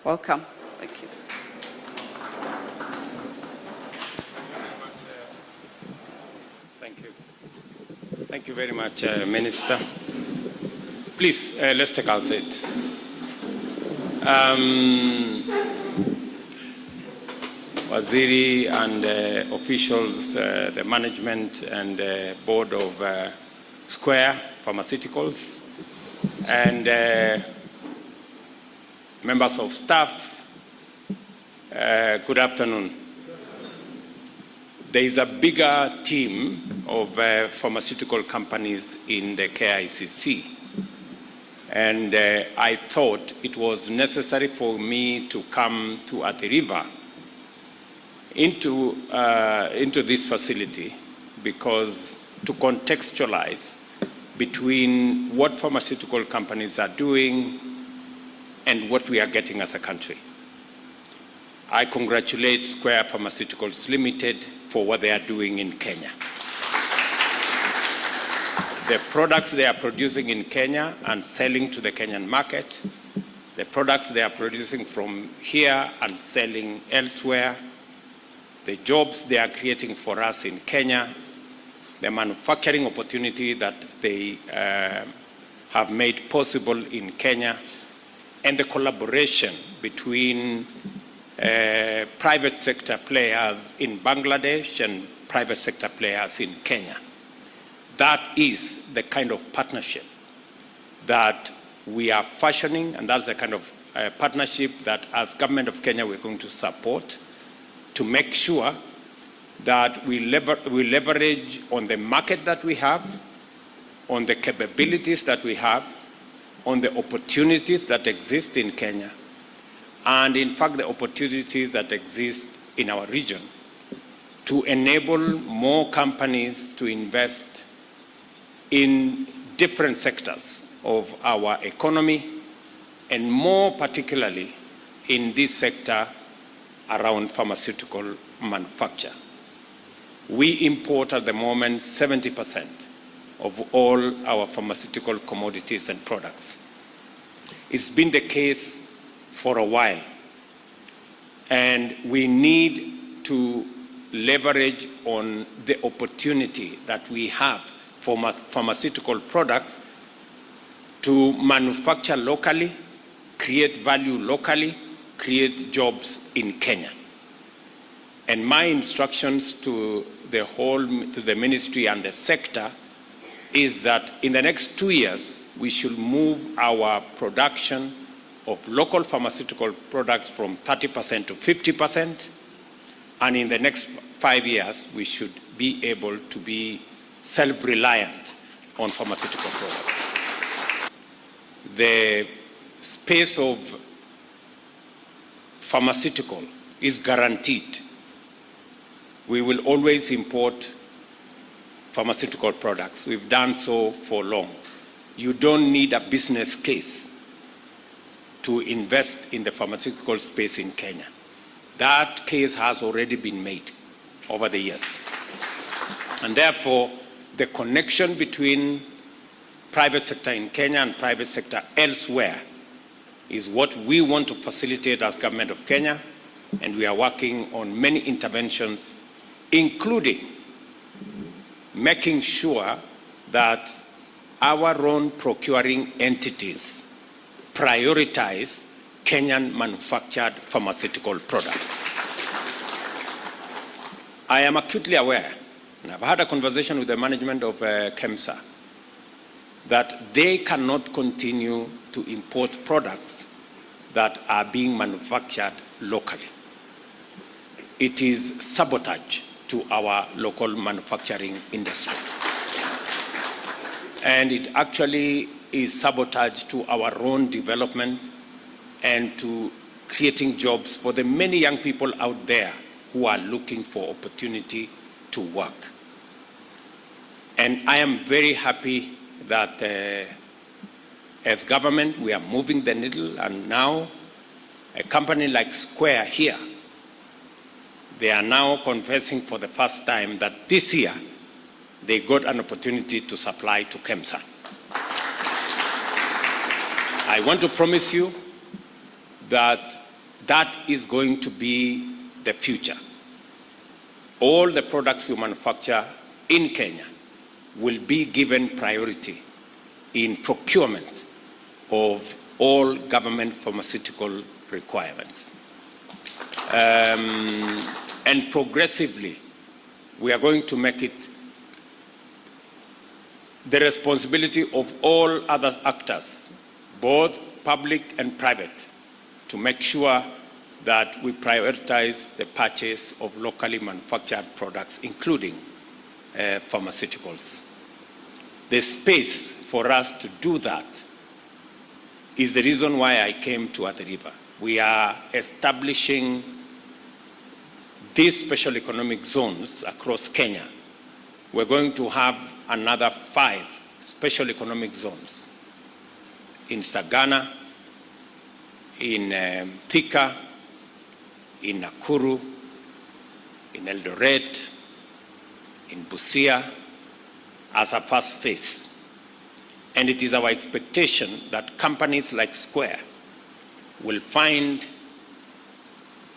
Welcome. Thank you. Thank you. Thank you very much, Minister. Please, let's take our seat. Waziri and officials, the management and board of Square Pharmaceuticals, and members of staff, good afternoon. There is a bigger team of pharmaceutical companies in the KICC, and I thought it was necessary for me to come to Athi River into this facility because to contextualize between what pharmaceutical companies are doing and what we are getting as a country. I congratulate Square Pharmaceuticals Limited for what they are doing in Kenya. The products they are producing in Kenya and selling to the Kenyan market, the products they are producing from here and selling elsewhere, the jobs they are creating for us in Kenya, the manufacturing opportunity that they have made possible in Kenya, and the collaboration between private sector players in Bangladesh and private sector players in Kenya. That is the kind of partnership that we are fashioning, and that's the kind of partnership that as government of Kenya we're going to support to make sure that we leverage on the market that we have, on the capabilities that we have, on the opportunities that exist in Kenya, and in fact the opportunities that exist in our region to enable more companies to invest in different sectors of our economy, and more particularly in this sector around pharmaceutical manufacture. We import at the moment 70% of all our pharmaceutical commodities and products. It's been the case for a while, and we need to leverage on the opportunity that we have for pharmaceutical products to manufacture locally, create value locally, create jobs in Kenya. And my instructions to the ministry and the sector is that in the next 2 years, we should move our production of local pharmaceutical products from 30% to 50%, and in the next 5 years, we should be able to be self-reliant on pharmaceutical products. The space of pharmaceutical is guaranteed. We will always import pharmaceutical products. We've done so for long. You don't need a business case to invest in the pharmaceutical space in Kenya. That case has already been made over the years. And therefore, the connection between private sector in Kenya and private sector elsewhere is what we want to facilitate as government of Kenya, and we are working on many interventions, including making sure that our own procuring entities prioritize Kenyan manufactured pharmaceutical products. I am acutely aware, and I've had a conversation with the management of KEMSA, that they cannot continue to import products that are being manufactured locally. It is sabotage to our local manufacturing industry. And it actually is sabotage to our own development and to creating jobs for the many young people out there who are looking for opportunity to work. And I am very happy that as government we are moving the needle, and now a company like Square here, they are now confessing for the first time that this year they got an opportunity to supply to KEMSA. I want to promise you that that is going to be the future. All the products you manufacture in Kenya will be given priority in procurement of all government pharmaceutical requirements. And progressively, we are going to make it the responsibility of all other actors, both public and private, to make sure that we prioritize the purchase of locally manufactured products, including pharmaceuticals. The space for us to do that is the reason why I came to Athi River. We are establishing these special economic zones across Kenya. We're going to have another 5 special economic zones in Sagana, in Thika, in Nakuru, in Eldoret, in Busia, as a first phase. And it is our expectation that companies like Square will find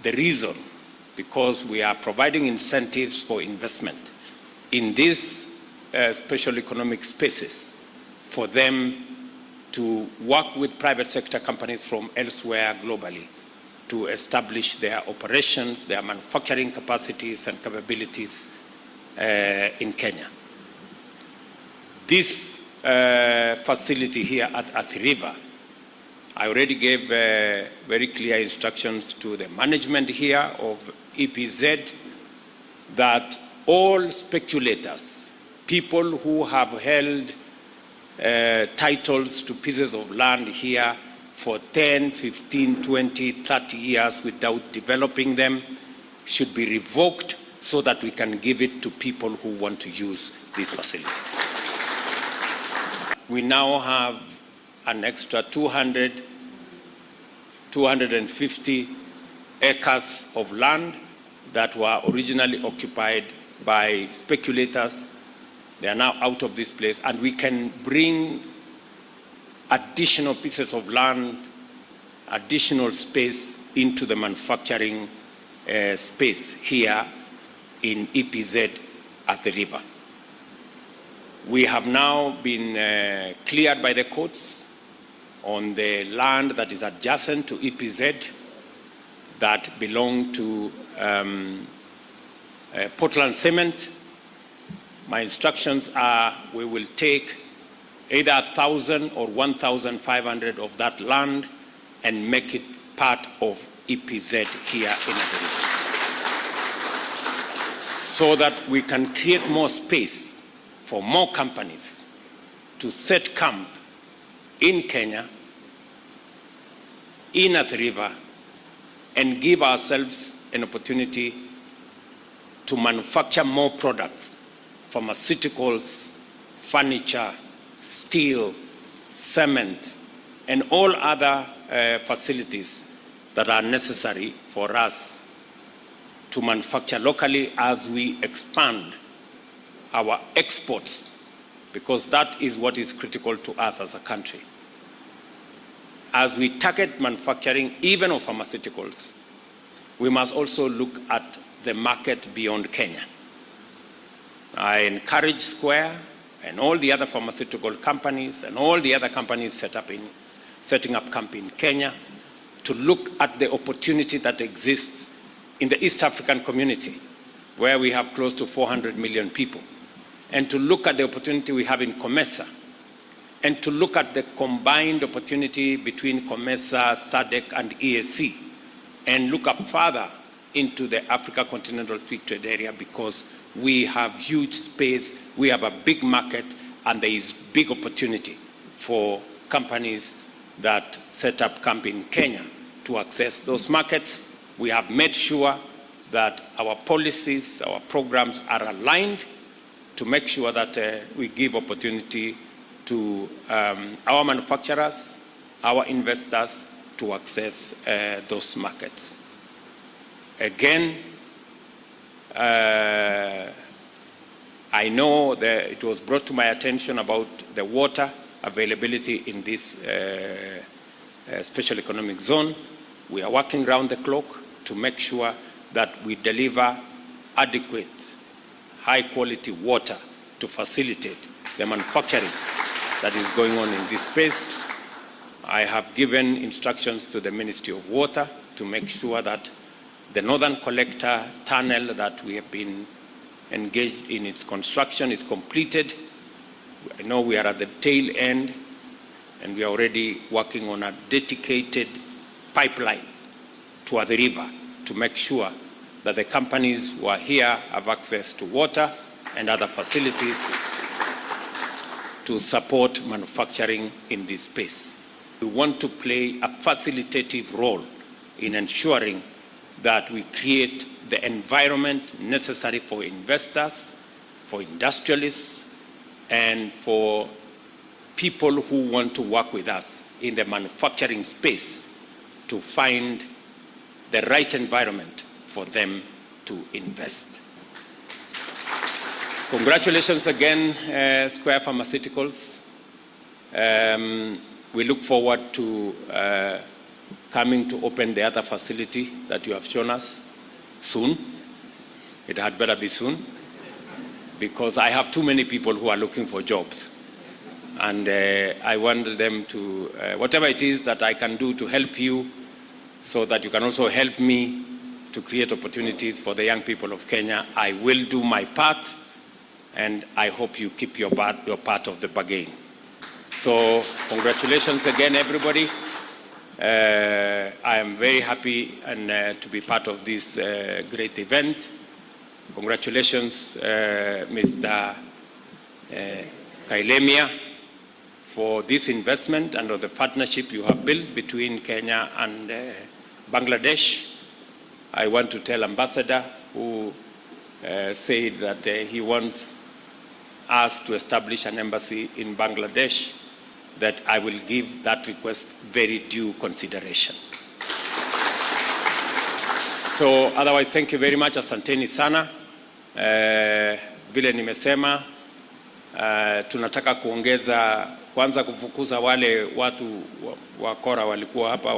the reason, because we are providing incentives for investment in these special economic spaces, for them to work with private sector companies from elsewhere globally to establish their operations, their manufacturing capacities and capabilities in Kenya. This facility here at Athi River, I already gave very clear instructions to the management here of EPZ that all speculators, people who have held titles to pieces of land here for 10, 15, 20, 30 years without developing them, should be revoked so that we can give it to people who want to use this facility. We now have an extra 250 acres of land that were originally occupied by speculators. They are now out of this place, and we can bring additional pieces of land, additional space into the manufacturing space here in EPZ at the river. We have now been cleared by the courts on the land that is adjacent to EPZ that belong to Portland Cement. My instructions are we will take either 1,000 or 1,500 of that land and make it part of EPZ here in Nairobi, so that we can create more space for more companies to set camp in Kenya, in Athi River, and give ourselves an opportunity to manufacture more products, pharmaceuticals, furniture, steel, cement, and all other facilities that are necessary for us to manufacture locally as we expand our exports, because that is what is critical to us as a country. As we target manufacturing, even of pharmaceuticals, we must also look at the market beyond Kenya. I encourage Square and all the other pharmaceutical companies and all the other companies setting up camp in Kenya to look at the opportunity that exists in the East African community, where we have close to 400 million people, and to look at the opportunity we have in COMESA, and to look at the combined opportunity between COMESA, SADC, and EAC, and look up further into the Africa Continental Free Trade Area, because we have huge space, we have a big market, and there is big opportunity for companies that set up camp in Kenya to access those markets. We have made sure that our policies, our programs are aligned to make sure that we give opportunity to our manufacturers, our investors to access those markets. Again, I know that it was brought to my attention about the water availability in this special economic zone. We are working round the clock to make sure that we deliver adequate, high-quality water to facilitate the manufacturing that is going on in this space. I have given instructions to the Ministry of Water to make sure that the Northern Collector tunnel that we have been engaged in its construction is completed. I know we are at the tail end, and we are already working on a dedicated pipeline to the river to make sure that the companies who are here have access to water and other facilities to support manufacturing in this space. We want to play a facilitative role in ensuring that we create the environment necessary for investors, for industrialists, and for people who want to work with us in the manufacturing space to find the right environment for them to invest. Congratulations again, Square Pharmaceuticals. We look forward to coming to open the other facility that you have shown us soon. It had better be soon, because I have too many people who are looking for jobs. And I want them to, whatever it is that I can do to help you, so that you can also help me to create opportunities for the young people of Kenya, I will do my part, and I hope you keep your part of the bargain. So congratulations again, everybody. I am very happy and to be part of this great event. Congratulations, Mr. Kailemia, for this investment and the partnership you have built between Kenya and Bangladesh. I want to tell Ambassador, who said that he wants us to establish an embassy in Bangladesh, that I will give that request very due consideration. So otherwise, thank you very much. Asanteni sana. Vile nimesema, tunataka kuongeza, kwanza kufukuza wale watu wakora walikuwa hapa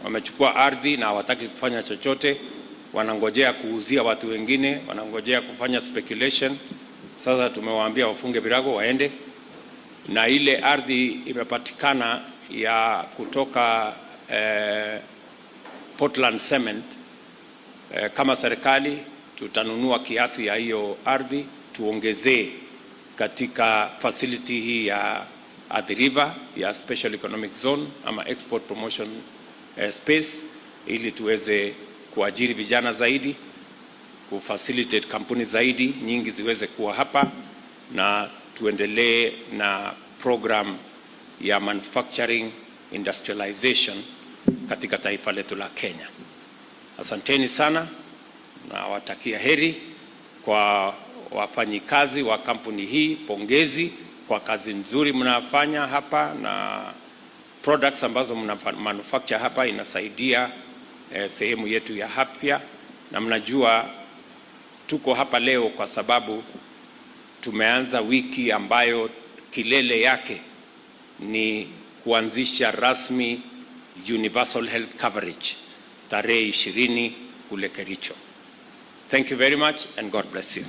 wamechukua ardhi na hawataki kufanya chochote, wanangojea kuuzia watu wengine, wanangojea kufanya speculation. Sasa tumewaambia wafunge virago waende, na ile ardhi imepatikana ya kutoka Portland Cement. Kama serikali tutanunua kiasi ya hiyo ardhi, tuongezee katika facility hii ya Athi River ya Special Economic Zone ama Export Promotion Space, ili tuweze kuajiri vijana zaidi, kufacilitate kampuni zaidi nyingi ziweze kuwa hapa, na tuendelee na program ya manufacturing industrialization katika taifa letu la Kenya. Asanteni sana na watakia heri kwa wafanyikazi wa kampuni hii. Pongezi kwa kazi nzuri mnafanya hapa, na products ambazo mna manufacture hapa inasaidia sehemu yetu ya afya. Na mnajua tuko hapa leo kwa sababu tumeanza wiki ambayo kilele yake ni kuanzisha rasmi universal health coverage tarehe 20 kule Kericho. Thank you very much and God bless you.